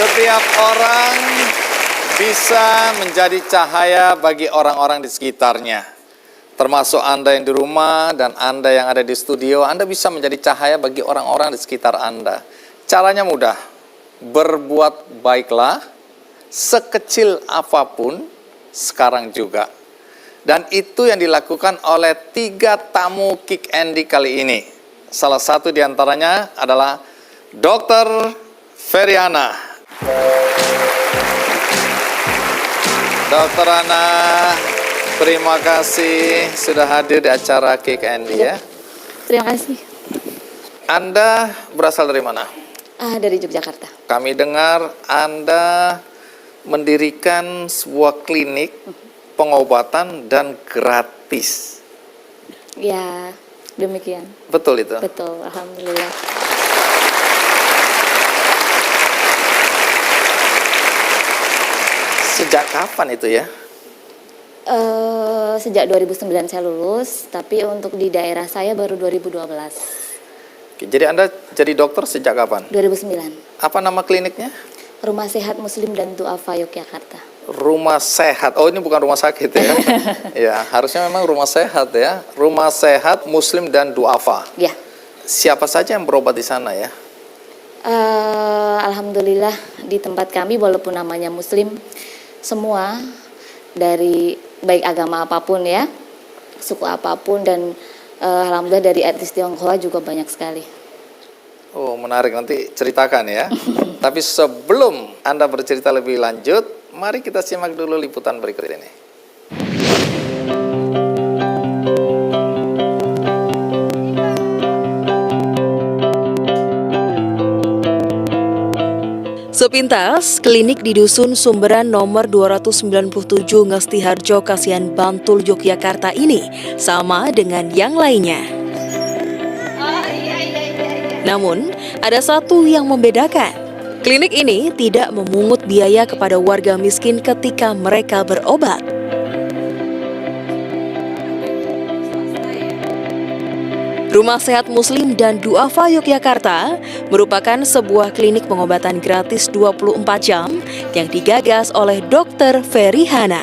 Setiap orang bisa menjadi cahaya bagi orang-orang di sekitarnya. Termasuk Anda yang di rumah dan Anda yang ada di studio, Anda bisa menjadi cahaya bagi orang-orang di sekitar Anda. Caranya mudah, berbuat baiklah sekecil apapun sekarang juga. Dan itu yang dilakukan oleh 3 tamu Kick Andy kali ini. Salah satu diantaranya adalah Dr. Feriana. Dr. Ana, terima kasih sudah hadir di acara Kick Andy ya. Terima kasih. Anda berasal dari mana? Dari Yogyakarta. Kami dengar Anda mendirikan sebuah klinik pengobatan dan gratis. Ya, demikian. Betul itu? Betul, alhamdulillah. Sejak kapan itu ya? Sejak 2009 saya lulus, tapi untuk di daerah saya baru 2012. Oke, jadi Anda jadi dokter sejak kapan? 2009. Apa nama kliniknya? Rumah Sehat Muslim dan Du'afa Yogyakarta. Rumah Sehat. Oh, ini bukan rumah sakit ya? Ya, harusnya memang rumah sehat ya. Rumah Sehat Muslim dan Du'afa. Ya. Siapa saja yang berobat di sana ya? Alhamdulillah di tempat kami walaupun namanya Muslim, semua dari baik agama apapun ya, suku apapun, dan alhamdulillah dari etnis Tionghoa juga banyak sekali. Oh, menarik, nanti ceritakan ya. Tapi sebelum Anda bercerita lebih lanjut, mari kita simak dulu liputan berikut ini. Sepintas, klinik di Dusun Sumberan nomor 297 Ngestiharjo, Kasihan, Bantul, Yogyakarta ini sama dengan yang lainnya. Namun, ada satu yang membedakan. Klinik ini tidak memungut biaya kepada warga miskin ketika mereka berobat. Rumah Sehat Muslim dan Du'afa Yogyakarta merupakan sebuah klinik pengobatan gratis 24 jam yang digagas oleh Dr. Feriana.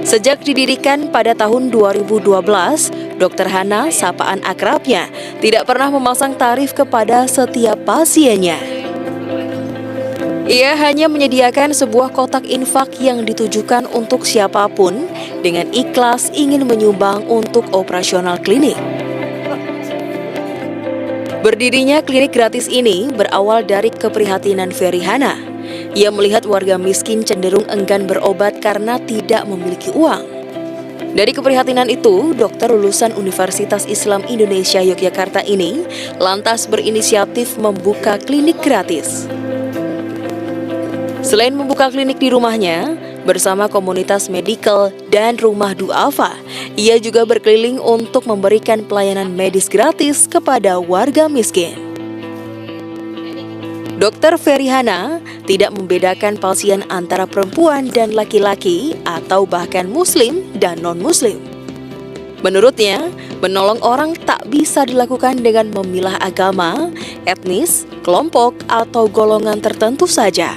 Sejak didirikan pada tahun 2012, Dr. Hana, sapaan akrabnya, tidak pernah memasang tarif kepada setiap pasiennya. Ia hanya menyediakan sebuah kotak infak yang ditujukan untuk siapapun dengan ikhlas ingin menyumbang untuk operasional klinik. Berdirinya klinik gratis ini berawal dari keprihatinan Feriana. Ia melihat warga miskin cenderung enggan berobat karena tidak memiliki uang. Dari keprihatinan itu, dokter lulusan Universitas Islam Indonesia Yogyakarta ini lantas berinisiatif membuka klinik gratis. Selain membuka klinik di rumahnya, bersama komunitas medical dan rumah Du'afa, ia juga berkeliling untuk memberikan pelayanan medis gratis kepada warga miskin. Dr. Feriana tidak membedakan pasien antara perempuan dan laki-laki atau bahkan muslim dan non-muslim. Menurutnya, menolong orang tak bisa dilakukan dengan memilah agama, etnis, kelompok, atau golongan tertentu saja.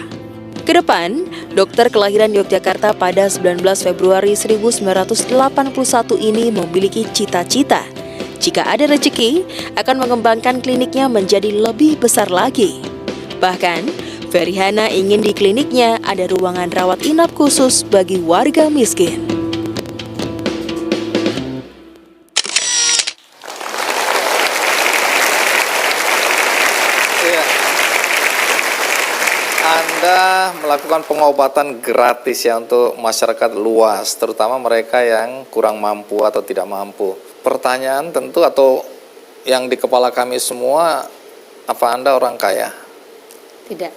Kedepan, dokter kelahiran Yogyakarta pada 19 Februari 1981 ini memiliki cita-cita. Jika ada rezeki, akan mengembangkan kliniknya menjadi lebih besar lagi. Bahkan, Feriana ingin di kliniknya ada ruangan rawat inap khusus bagi warga miskin. Anda melakukan pengobatan gratis ya untuk masyarakat luas, terutama mereka yang kurang mampu atau tidak mampu. Pertanyaan tentu atau yang di kepala kami semua, apa Anda orang kaya? Tidak.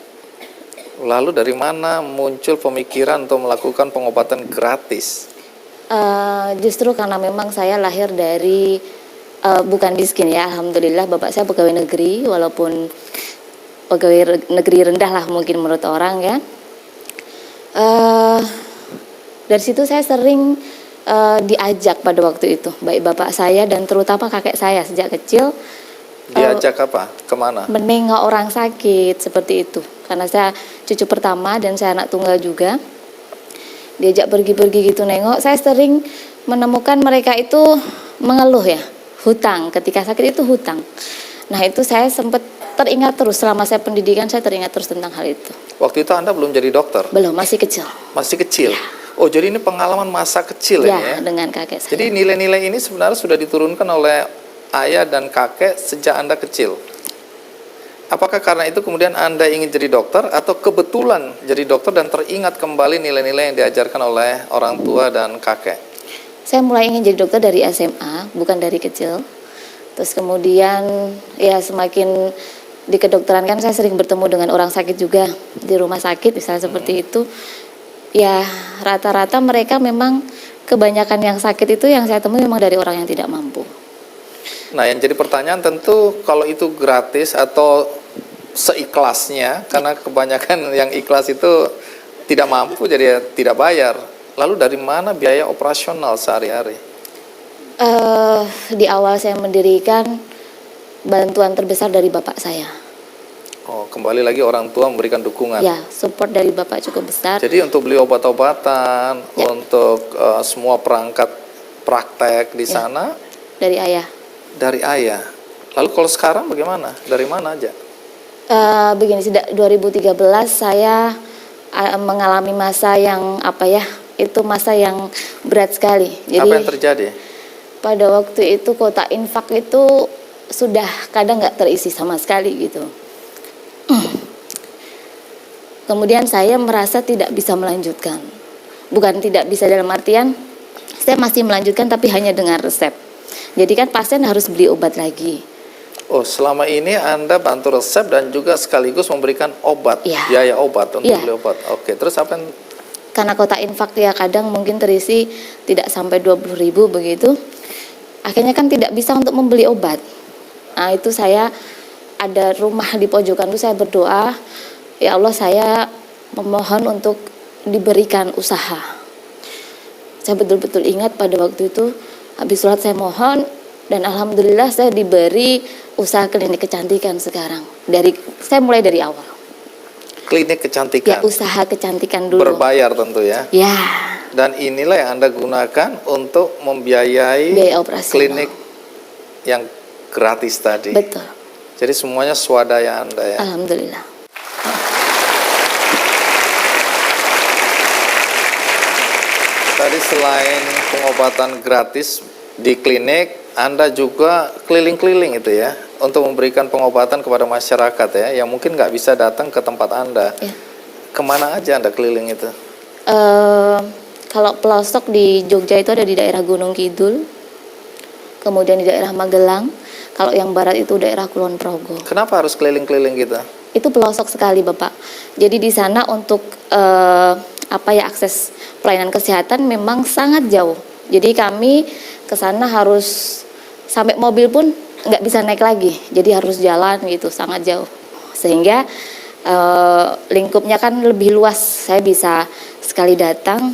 Lalu dari mana muncul pemikiran untuk melakukan pengobatan gratis? Justru karena memang saya lahir dari bukan miskin ya, alhamdulillah bapak saya pegawai negeri, walaupun pegawai negeri rendah lah mungkin menurut orang ya. Dari situ saya sering diajak pada waktu itu, baik bapak saya dan terutama kakek saya sejak kecil Diajak apa? Kemana? menengok orang sakit seperti itu. Karena saya cucu pertama dan saya anak tunggal juga. Diajak pergi-pergi gitu nengok. Saya sering menemukan mereka itu mengeluh ya, hutang. Ketika sakit itu hutang. Nah itu saya sempat teringat terus selama saya pendidikan, saya teringat terus tentang hal itu. Waktu itu Anda belum jadi dokter? Belum, masih kecil. Masih kecil? Oh, jadi ini pengalaman masa kecil Ya, ini ya? dengan kakek saya. Jadi nilai-nilai ini sebenarnya sudah diturunkan oleh ayah dan kakek sejak Anda kecil. Apakah karena itu kemudian Anda ingin jadi dokter atau kebetulan jadi dokter dan teringat kembali nilai-nilai yang diajarkan oleh orang tua dan kakek? Saya mulai ingin jadi dokter dari SMA, bukan dari kecil. Terus kemudian ya semakin di kedokteran kan saya sering bertemu dengan orang sakit juga di rumah sakit misalnya seperti itu. Ya rata-rata mereka memang kebanyakan yang sakit itu yang saya temui memang dari orang yang tidak mampu. Nah, yang jadi pertanyaan tentu kalau itu gratis atau seikhlasnya, karena kebanyakan yang ikhlas itu tidak mampu jadi tidak bayar. Lalu dari mana biaya operasional sehari-hari? Di awal saya mendirikan, bantuan terbesar dari bapak saya. Oh, kembali lagi orang tua memberikan dukungan. Ya, support dari bapak cukup besar. Jadi untuk beli obat-obatan, Ya. untuk semua perangkat praktek di Ya. sana Dari ayah. dari ayah. Lalu kalau sekarang bagaimana? Dari mana aja? Begini, sejak 2013 saya mengalami masa yang itu masa yang berat sekali. Jadi Apa yang terjadi? pada waktu itu kotak infak itu sudah kadang nggak terisi sama sekali gitu. Kemudian saya merasa tidak bisa melanjutkan. Bukan tidak bisa dalam artian saya masih melanjutkan tapi hanya dengan resep. Jadi kan pasien harus beli obat lagi. Oh, selama ini Anda bantu resep dan juga sekaligus memberikan obat, Iya. biaya obat untuk Iya. beli obat. Oke, terus apa yang Karena kotak infak ya kadang mungkin terisi tidak sampai 20.000 begitu. Akhirnya kan tidak bisa untuk membeli obat. Nah itu saya ada rumah di pojokan itu saya berdoa, ya Allah saya memohon untuk diberikan usaha. Saya betul-betul ingat pada waktu itu habis sholat saya mohon dan alhamdulillah saya diberi usaha klinik kecantikan sekarang. Saya mulai dari awal. klinik Ya kecantikan? usaha kecantikan dulu. Berbayar tentu ya. Ya. Dan inilah yang Anda gunakan untuk membiayai Biaya operasional. klinik yang gratis tadi. Betul. Jadi semuanya swadaya Anda ya. Alhamdulillah. Tadi selain pengobatan gratis di klinik, Anda juga keliling-keliling itu ya untuk memberikan pengobatan kepada masyarakat ya yang mungkin nggak bisa datang ke tempat Anda. Ya. Kemana aja Anda keliling itu? Kalau pelosok di Jogja itu ada di daerah Gunung Kidul, kemudian di daerah Magelang. Kalau yang barat itu daerah Kulon Progo. Kenapa harus keliling-keliling gitu? Itu pelosok sekali Bapak. Jadi di sana untuk akses pelayanan kesehatan memang sangat jauh. Jadi kami ke sana harus sampai mobil pun nggak bisa naik lagi. Jadi harus jalan gitu, sangat jauh. Sehingga lingkupnya kan lebih luas. Saya bisa sekali datang,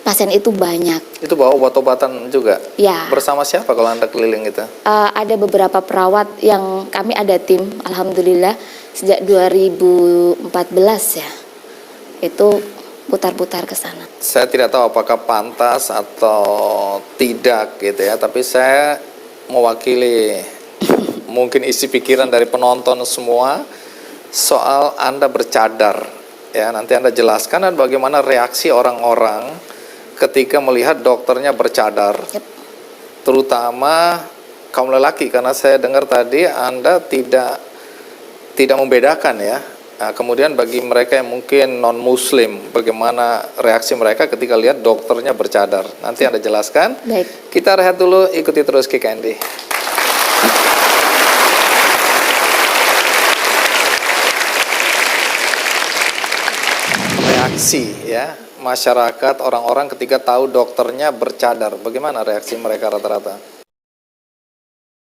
pasien itu banyak. Itu bawa obat-obatan juga? Ya. Bersama siapa kalau Anda keliling itu? Ada beberapa perawat yang kami ada tim, alhamdulillah sejak 2014 ya. Itu putar-putar ke sana. Saya tidak tahu apakah pantas atau tidak gitu ya, tapi saya mewakili mungkin isi pikiran dari penonton semua soal Anda bercadar ya. Nanti Anda jelaskan dan bagaimana reaksi orang-orang ketika melihat dokternya bercadar. Yep. Terutama kaum lelaki, karena saya dengar tadi Anda tidak membedakan ya. Nah, kemudian bagi mereka yang mungkin non-muslim, bagaimana reaksi mereka ketika lihat dokternya bercadar? Nanti Anda jelaskan. Baik. Kita rehat dulu, ikuti terus Kick Andy. Reaksi ya masyarakat, orang-orang ketika tahu dokternya bercadar, bagaimana reaksi mereka rata-rata?